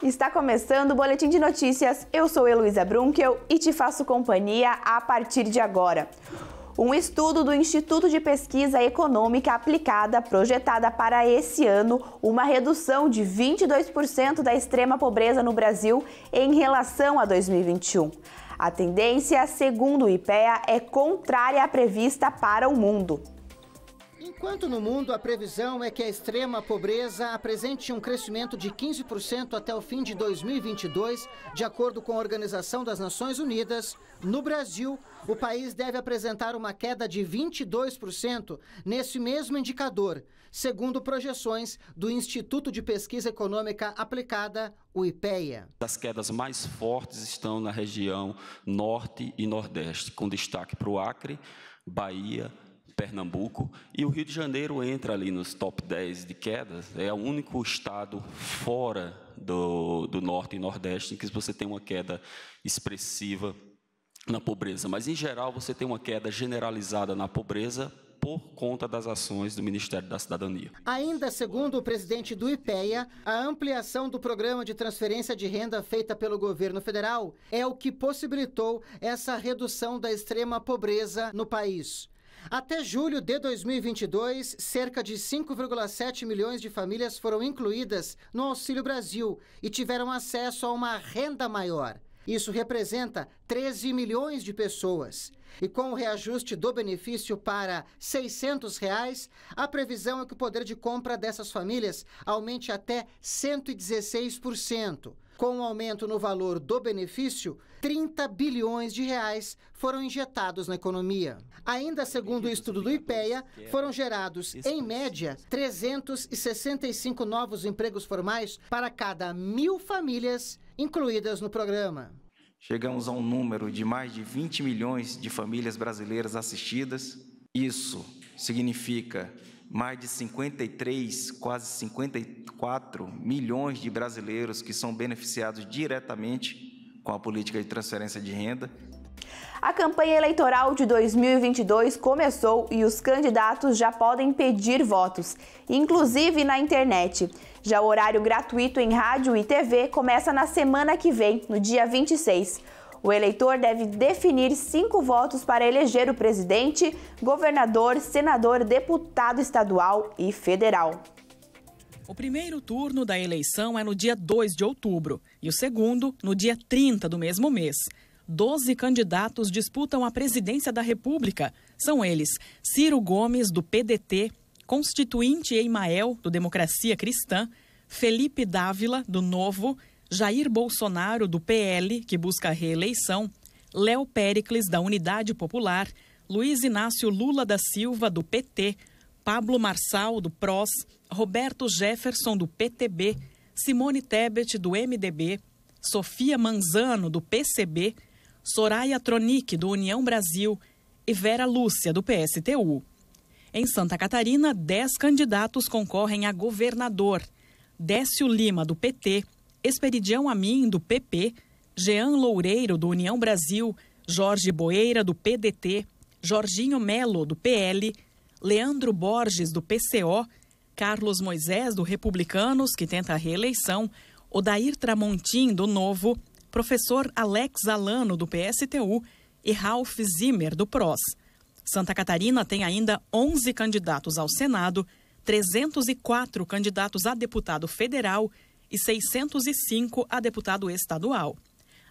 Está começando o Boletim de Notícias. Eu sou Heloísa Brunkel e te faço companhia a partir de agora. Um estudo do Instituto de Pesquisa Econômica Aplicada projetada para esse ano uma redução de 22% da extrema pobreza no Brasil em relação a 2021. A tendência, segundo o IPEA, é contrária à prevista para o mundo. Enquanto no mundo a previsão é que a extrema pobreza apresente um crescimento de 15% até o fim de 2022, de acordo com a Organização das Nações Unidas, no Brasil, o país deve apresentar uma queda de 22% nesse mesmo indicador, segundo projeções do Instituto de Pesquisa Econômica Aplicada, o IPEA. As quedas mais fortes estão na região norte e nordeste, com destaque para o Acre, Bahia, Pernambuco, e o Rio de Janeiro entra ali nos top 10 de quedas. É o único estado fora do norte e nordeste em que você tem uma queda expressiva na pobreza. Mas, em geral, você tem uma queda generalizada na pobreza por conta das ações do Ministério da Cidadania. Ainda segundo o presidente do IPEA, a ampliação do programa de transferência de renda feita pelo governo federal é o que possibilitou essa redução da extrema pobreza no país. Até julho de 2022, cerca de 5,7 milhões de famílias foram incluídas no Auxílio Brasil e tiveram acesso a uma renda maior. Isso representa 13 milhões de pessoas. E com o reajuste do benefício para R$ 600, a previsão é que o poder de compra dessas famílias aumente até 116%. Com o aumento no valor do benefício, 30 bilhões de reais foram injetados na economia. Ainda segundo o estudo do IPEA, foram gerados, em média, 365 novos empregos formais para cada 1.000 famílias incluídas no programa. Chegamos a um número de mais de 20 milhões de famílias brasileiras assistidas. Isso significa mais de 53, quase 54 milhões de brasileiros que são beneficiados diretamente com a política de transferência de renda. A campanha eleitoral de 2022 começou e os candidatos já podem pedir votos, inclusive na internet. Já o horário gratuito em rádio e TV começa na semana que vem, no dia 26. O eleitor deve definir 5 votos para eleger o presidente, governador, senador, deputado estadual e federal. O primeiro turno da eleição é no dia 2 de outubro e o segundo no dia 30 do mesmo mês. 12 candidatos disputam a presidência da República. São eles Ciro Gomes, do PDT, Constituinte Emael, do Democracia Cristã, Felipe Dávila, do Novo, Jair Bolsonaro, do PL, que busca a reeleição, Léo Péricles, da Unidade Popular, Luiz Inácio Lula da Silva, do PT, Pablo Marçal, do PROS, Roberto Jefferson, do PTB, Simone Tebet, do MDB, Sofia Manzano, do PCB, Soraya Tronic, do União Brasil, e Vera Lúcia, do PSTU. Em Santa Catarina, 10 candidatos concorrem a governador. Décio Lima, do PT, Esperidião Amin, do PP, Jean Loureiro, do União Brasil, Jorge Boeira, do PDT, Jorginho Melo, do PL, Leandro Borges, do PCO, Carlos Moisés, do Republicanos, que tenta a reeleição, Odair Tramontim, do Novo, professor Alex Alano, do PSTU, e Ralph Zimmer, do PROS. Santa Catarina tem ainda 11 candidatos ao Senado, 304 candidatos a deputado federal e 605 a deputado estadual.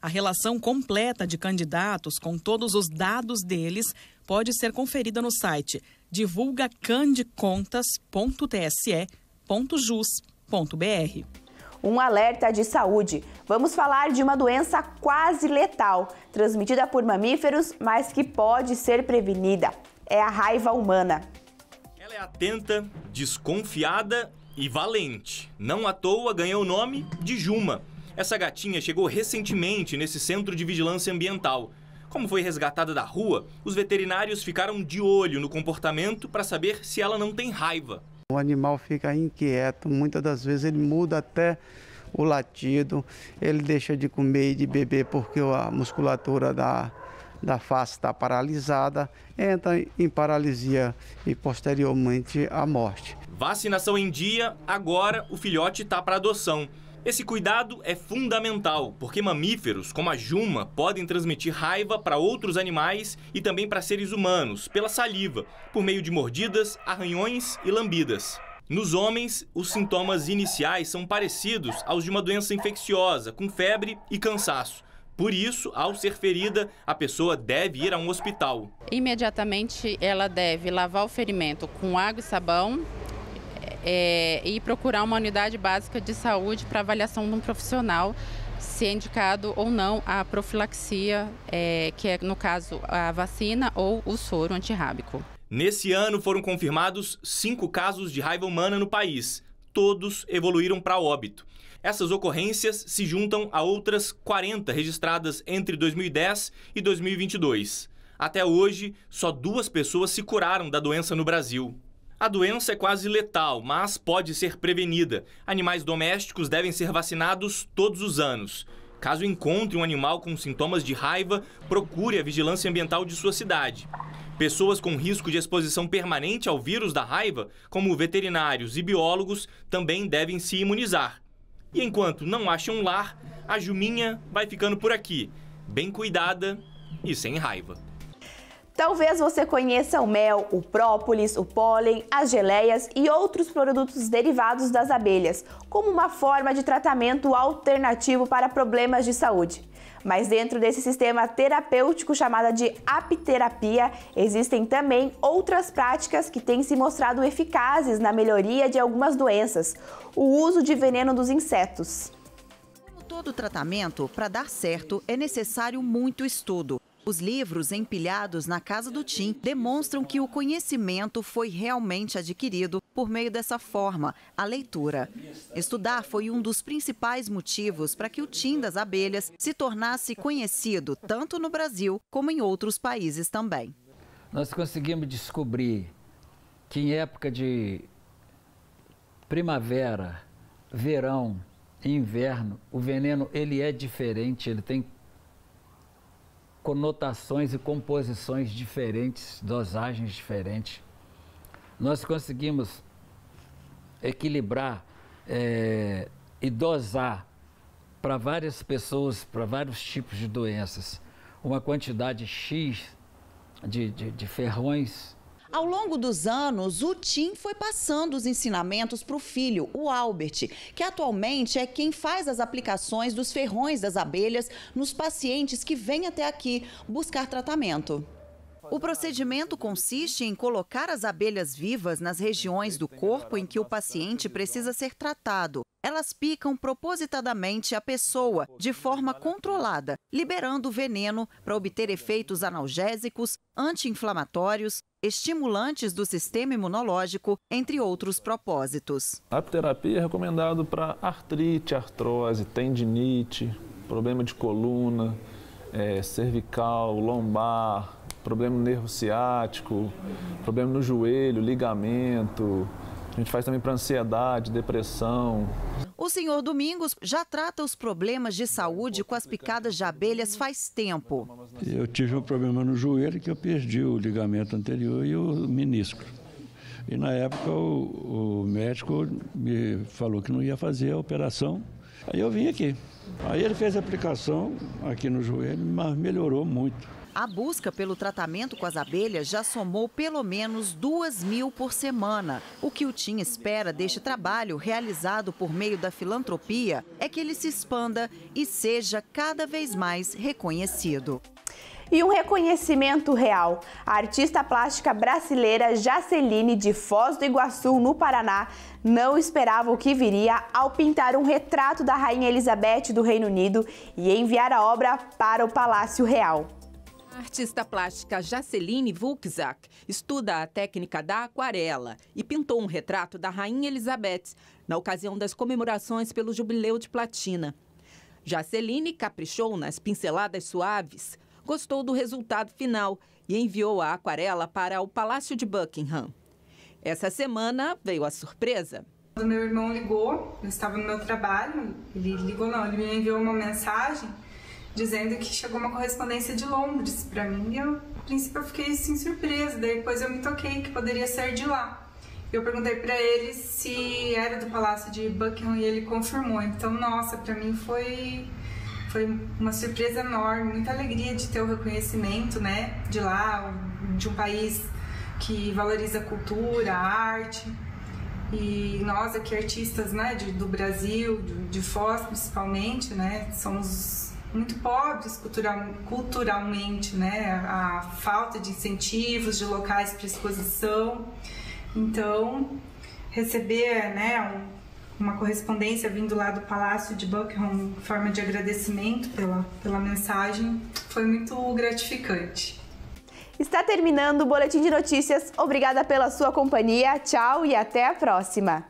A relação completa de candidatos, com todos os dados deles, pode ser conferida no site divulgacandecontas.tse.jus.br. Um alerta de saúde. Vamos falar de uma doença quase letal, transmitida por mamíferos, mas que pode ser prevenida. É a raiva humana. Ela é atenta, desconfiada e valente. Não à toa ganhou o nome de Juma. Essa gatinha chegou recentemente nesse centro de vigilância ambiental. Como foi resgatada da rua, os veterinários ficaram de olho no comportamento para saber se ela não tem raiva. O animal fica inquieto, muitas das vezes ele muda até o latido, ele deixa de comer e de beber porque a musculatura da face está paralisada, entra em paralisia e posteriormente a morte. Vacinação em dia, agora o filhote está para adoção. Esse cuidado é fundamental, porque mamíferos, como a juma, podem transmitir raiva para outros animais e também para seres humanos, pela saliva, por meio de mordidas, arranhões e lambidas. Nos homens, os sintomas iniciais são parecidos aos de uma doença infecciosa, com febre e cansaço. Por isso, ao ser ferida, a pessoa deve ir a um hospital. Imediatamente, ela deve lavar o ferimento com água e sabão e procurar uma unidade básica de saúde para avaliação de um profissional, se é indicado ou não a profilaxia, que é, no caso, a vacina ou o soro antirrábico. Nesse ano, foram confirmados 5 casos de raiva humana no país. Todos evoluíram para óbito. Essas ocorrências se juntam a outras 40 registradas entre 2010 e 2022. Até hoje, só 2 pessoas se curaram da doença no Brasil. A doença é quase letal, mas pode ser prevenida. Animais domésticos devem ser vacinados todos os anos. Caso encontre um animal com sintomas de raiva, procure a vigilância ambiental de sua cidade. Pessoas com risco de exposição permanente ao vírus da raiva, como veterinários e biólogos, também devem se imunizar. E enquanto não acham um lar, a Juminha vai ficando por aqui, bem cuidada e sem raiva. Talvez você conheça o mel, o própolis, o pólen, as geleias e outros produtos derivados das abelhas, como uma forma de tratamento alternativo para problemas de saúde. Mas dentro desse sistema terapêutico chamado de apiterapia, existem também outras práticas que têm se mostrado eficazes na melhoria de algumas doenças. O uso de veneno dos insetos. Como todo tratamento, para dar certo, é necessário muito estudo. Os livros empilhados na casa do Tim demonstram que o conhecimento foi realmente adquirido por meio dessa forma, a leitura. Estudar foi um dos principais motivos para que o Tim das abelhas se tornasse conhecido tanto no Brasil como em outros países também. Nós conseguimos descobrir que em época de primavera, verão e inverno, o veneno ele é diferente, ele tem conotações e composições diferentes, dosagens diferentes. Nós conseguimos equilibrar e dosar para várias pessoas, para vários tipos de doenças, uma quantidade X de ferrões. Ao longo dos anos, o Tim foi passando os ensinamentos para o filho, o Albert, que atualmente é quem faz as aplicações dos ferrões das abelhas nos pacientes que vêm até aqui buscar tratamento. O procedimento consiste em colocar as abelhas vivas nas regiões do corpo em que o paciente precisa ser tratado. Elas picam propositadamente a pessoa, de forma controlada, liberando o veneno para obter efeitos analgésicos, anti-inflamatórios, estimulantes do sistema imunológico, entre outros propósitos. A apiterapia é recomendado para artrite, artrose, tendinite, problema de coluna, cervical, lombar, problema no nervo ciático, problema no joelho, ligamento. A gente faz também para ansiedade, depressão. O senhor Domingos já trata os problemas de saúde com as picadas de abelhas faz tempo. Eu tive um problema no joelho que eu perdi o ligamento anterior e o menisco. E na época o médico me falou que não ia fazer a operação. Aí eu vim aqui. Aí ele fez a aplicação aqui no joelho, mas melhorou muito. A busca pelo tratamento com as abelhas já somou pelo menos 2.000 por semana. O que o Tim espera deste trabalho realizado por meio da filantropia é que ele se expanda e seja cada vez mais reconhecido. E um reconhecimento real. A artista plástica brasileira Jaceline, de Foz do Iguaçu, no Paraná, não esperava o que viria ao pintar um retrato da Rainha Elizabeth do Reino Unido e enviar a obra para o Palácio Real. A artista plástica Jaceline Vulczak estuda a técnica da aquarela e pintou um retrato da Rainha Elizabeth na ocasião das comemorações pelo Jubileu de Platina. Jaceline caprichou nas pinceladas suaves, gostou do resultado final e enviou a aquarela para o Palácio de Buckingham. Essa semana veio a surpresa. Quando meu irmão ligou, eu estava no meu trabalho, ele me enviou uma mensagem dizendo que chegou uma correspondência de Londres para mim. E a princípio eu fiquei assim surpresa, daí depois eu me toquei que poderia ser de lá. Eu perguntei para ele se era do Palácio de Buckingham e ele confirmou. Então, nossa, para mim foi uma surpresa enorme, muita alegria de ter o reconhecimento, né, de lá, de um país que valoriza a cultura, a arte. E nós aqui, artistas, né, do Brasil, de Foz principalmente, né, somos muito pobres culturalmente, né, a falta de incentivos, de locais para exposição. Então, receber, né, uma correspondência vindo lá do Palácio de Buckingham em forma de agradecimento pela mensagem foi muito gratificante. Está terminando o Boletim de Notícias. Obrigada pela sua companhia. Tchau e até a próxima.